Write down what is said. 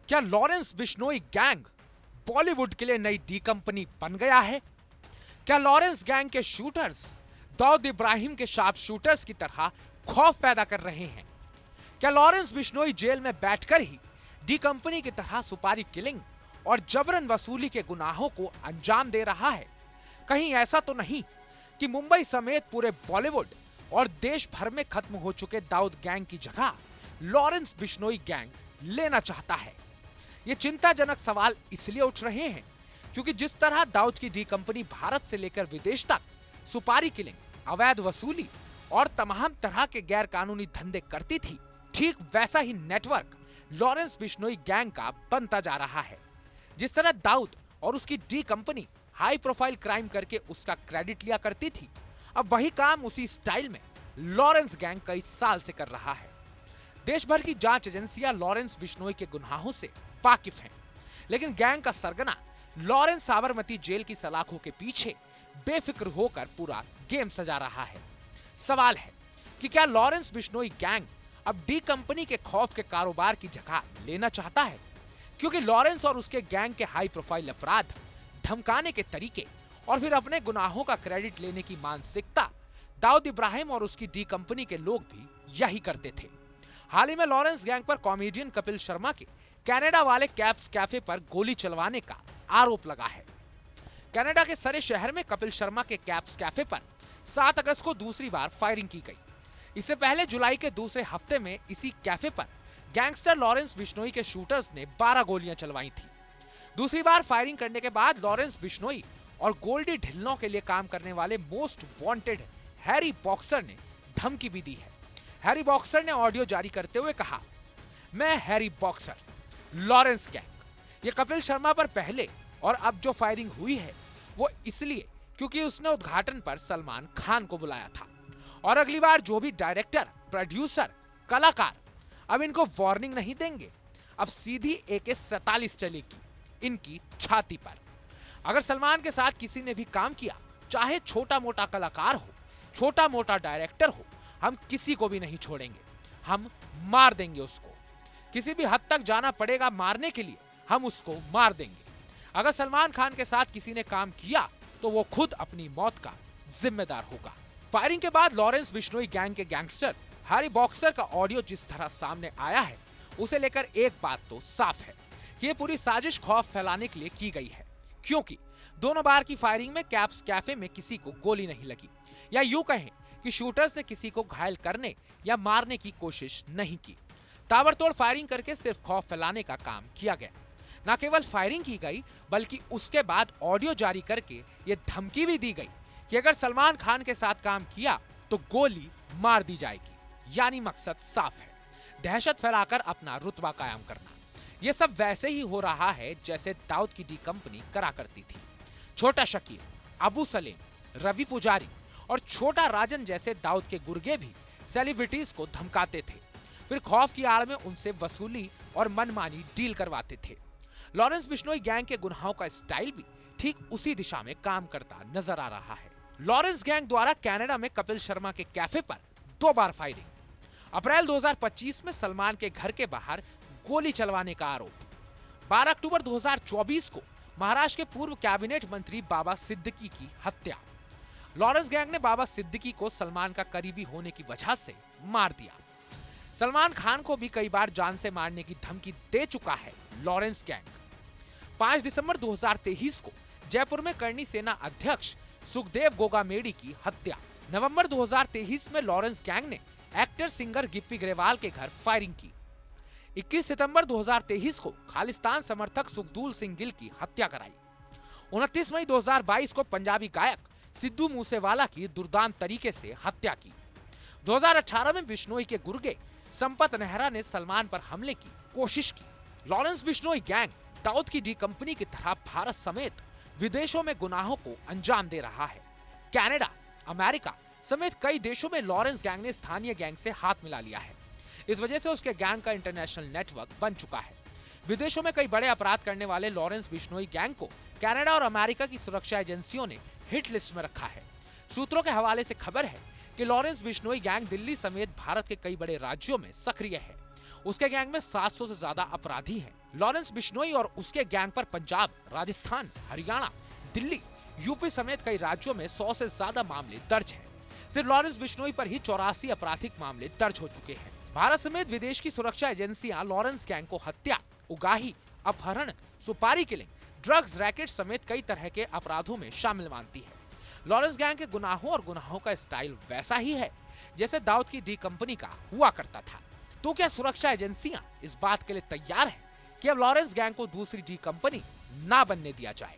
क्या Lawrence Bishnoi gang Bollywood के लिए नई डी कंपनी बन गया है? क्या लॉरेंस गैंग के शूटर्स दाऊद इब्राहिम के शार्प शूटर्स की तरह खौफ पैदा कर रहे हैं? क्या लॉरेंस बिश्नोई जेल में बैठकर ही डी कंपनी की तरह सुपारी किलिंग और जबरन वसूली के गुनाहों को अंजाम दे रहा है? कहीं ऐसा तो नहीं कि मुंबई समेत पूरे बॉलीवुड और देश भर में खत्म हो चुके दाऊद गैंग की जगह लॉरेंस बिश्नोई गैंग लेना चाहता है? ये चिंताजनक सवाल इसलिए उठ रहे हैं क्योंकि जिस तरह दाऊद की डी कंपनी भारत से लेकर विदेश तक सुपारी किलिंग, अवैध वसूली और तमाम तरह के गैर कानूनी धंधे करती थी, ठीक वैसा ही नेटवर्क लॉरेंस बिश्नोई गैंग का बनता जा रहा है। जिस तरह दाऊद और उसकी D company high profile crime करके उसका क्रेडिट लिया करती थी, अब वही काम उसी स्टाइल में लॉरेंस गैंग कई साल से कर रहा है। देश भर की जांच एजेंसियां लॉरेंस बिश्नोई के गुनाहों से वाकिफ हैं, लेकिन गैंग का सरगना लॉरेंस साबरमती जेल की सलाखों के पीछे बेफिक्र होकर पूरा गेम सजा रहा है। सवाल है कि क्या लॉरेंस बिश्नोई गैंग अब डी कंपनी के खौफ के कारोबार की जगह लेना चाहता है? क्योंकि लॉरेंस और उसके गैंग के हाई प्रोफाइल अपराध, धमकाने के तरीके और फिर अपने गुनाहों का क्रेडिट लेने की मानसिकता दाऊद इब्राहिम और उसकी डी कंपनी के लोग भी यही करते थे। हाल ही में लॉरेंस गैंग पर कॉमेडियन कपिल शर्मा के कनाडा वाले कैप्स कैफे पर गोली चलवाने का आरोप लगा है। कनाडा के सरे शहर में कपिल शर्मा के कैप्स कैफे पर 7 अगस्त को दूसरी बार फायरिंग की गई। इससे पहले जुलाई के दूसरे हफ्ते में इसी कैफे पर गैंगस्टर लॉरेंस बिश्नोई के शूटर्स ने 12 गोलियां चलवाई थी। दूसरी बार फायरिंग करने के बाद लॉरेंस बिश्नोई और गोल्डी ढिल्लों के लिए काम करने वाले मोस्ट वांटेड हैरी बॉक्सर ने धमकी भी दी है। हैरी बॉक्सर ने ऑडियो जारी करते हुए कहा, मैं हैरी बॉक्सर, लॉरेंस गैंग। ये कपिल शर्मा पर पहले और अब जो फायरिंग हुई है वो इसलिए क्योंकि उसने उद्घाटन पर सलमान खान को बुलाया था, और अगली बार जो भी डायरेक्टर, प्रोड्यूसर, कलाकार अब इनको वार्निंग नहीं देंगे, अब सीधी AK-47 चलेगी इनकी छाती पर। अगर सलमान के साथ किसी ने भी काम किया, चाहे छोटा मोटा कलाकार हो, छोटा मोटा डायरेक्टर हो, हम किसी को भी नहीं छोड़ेंगे, हम मार देंगे उसको। किसी भी हद तक जाना पड़ेगा मारने के लिए, हम उसको मार देंगे। अगर सलमान खान के साथ किसी ने काम किया तो वो खुद अपनी मौत का जिम्मेदार होगा। फायरिंग के बाद लॉरेंस बिश्नोई गैंग के गैंगस्टर हैरी बॉक्सर का ऑडियो जिस तरह सामने आया है, उसे लेकर एक बात तो साफ है कि ये पूरी साजिश खौफ फैलाने के लिए की गई है, क्योंकि दोनों बार की फायरिंग में कैप्स कैफे में किसी को गोली नहीं लगी, या यूं कहें कि शूटर्स ने किसी को घायल करने या मारने की कोशिश नहीं की। ताबड़तोड़ फायरिंग करके सिर्फ खौफ फैलाने का काम किया गया। न केवल फायरिंग की गई, बल्कि उसके बाद ऑडियो जारी करके ये धमकी भी दी गई कि अगर सलमान खान के साथ काम किया तो गोली मार दी जाएगी। यानी मकसद साफ है, दहशत फैलाकर अपना रुतबा कायम करना। ये सब वैसे ही हो रहा है जैसे दाऊद की डी कंपनी करा करती थी। छोटा शकील, अबू सलेम, रवि पुजारी और छोटा राजन जैसे दाऊद के गुर्गे भी सेलिब्रिटीज को धमकाते थे, फिर खौफ की आड़ में उनसे वसूली और मनमानी डील करवाते थे। लॉरेंस बिश्नोई गैंग के गुनाहों का स्टाइल भी ठीक उसी दिशा में काम करता नजर आ रहा है। लॉरेंस गैंग द्वारा कनाडा में कपिल शर्मा के कैफे पर 2 बार फायरिंग, अप्रैल 2025 में सलमान के घर के बाहर गोली चलवाने का आरोप, 12 अक्टूबर 2024 को महाराष्ट्र के पूर्व कैबिनेट मंत्री बाबा सिद्दीकी की हत्या। लॉरेंस गैंग ने बाबा सिद्दीकी को सलमान का करीबी होने की वजह से मार दिया। सलमान खान को भी कई बार जान से मारने की धमकी दे चुका है लॉरेंस गैंग। 5 दिसंबर 2023 को जयपुर में करणी सेना अध्यक्ष सुखदेव गोगामेडी की हत्या। नवंबर 2023 में लॉरेंस गैंग ने एक्टर सिंगर गिप्पी ग्रेवाल के घर फायरिंग की। 21 सितंबर 2023 को खालिस्तान समर्थक सुखदूल सिंह गिल की हत्या कराई। 29 मई 2022 को पंजाबी गायक सिद्धू मूसेवाला की दुर्दांत तरीके से हत्या की। 2018 में बिश्नोई के गुर्गे संपत नेहरा ने सलमान पर हमले की कोशिश की। लॉरेंस बिश्नोई गैंग दाऊद की डी कंपनी की तरह भारत समेत विदेशों में गुनाहों को अंजाम दे रहा है। कनाडा, अमेरिका समेत कई देशों में लॉरेंस गैंग ने स्थानीय गैंग से हाथ मिला लिया है। इस वजह से उसके गैंग का इंटरनेशनल नेटवर्क बन चुका है। विदेशों में कई बड़े अपराध करने वाले लॉरेंस बिश्नोई गैंग को कनाडा और अमेरिका की सुरक्षा एजेंसियों ने हिट लिस्ट में रखा है। सूत्रों के हवाले से खबर है कि लॉरेंस बिश्नोई गैंग दिल्ली समेत भारत के कई बड़े राज्यों में सक्रिय है। उसके गैंग में 700 से ज्यादा अपराधी हैं। लॉरेंस बिश्नोई और उसके गैंग पर पंजाब, राजस्थान, हरियाणा, दिल्ली, यूपी समेत कई राज्यों में 100 से ज्यादा मामले दर्ज हैं। सिर्फ लॉरेंस बिश्नोई पर ही 84 आपराधिक मामले दर्ज हो चुके हैं। भारत समेत विदेश की सुरक्षा एजेंसियां लॉरेंस गैंग को हत्या, उगाही, अपहरण, सुपारी किलिंग, ड्रग्स रैकेट समेत कई तरह के अपराधों में शामिल मानती है। लॉरेंस गैंग के गुनाहों और गुनाहों का स्टाइल वैसा ही है जैसे दाऊद की डी कंपनी का हुआ करता था। तो क्या सुरक्षा एजेंसियां इस बात के लिए तैयार हैं कि अब लॉरेंस गैंग को दूसरी डी कंपनी ना बनने दिया जाए?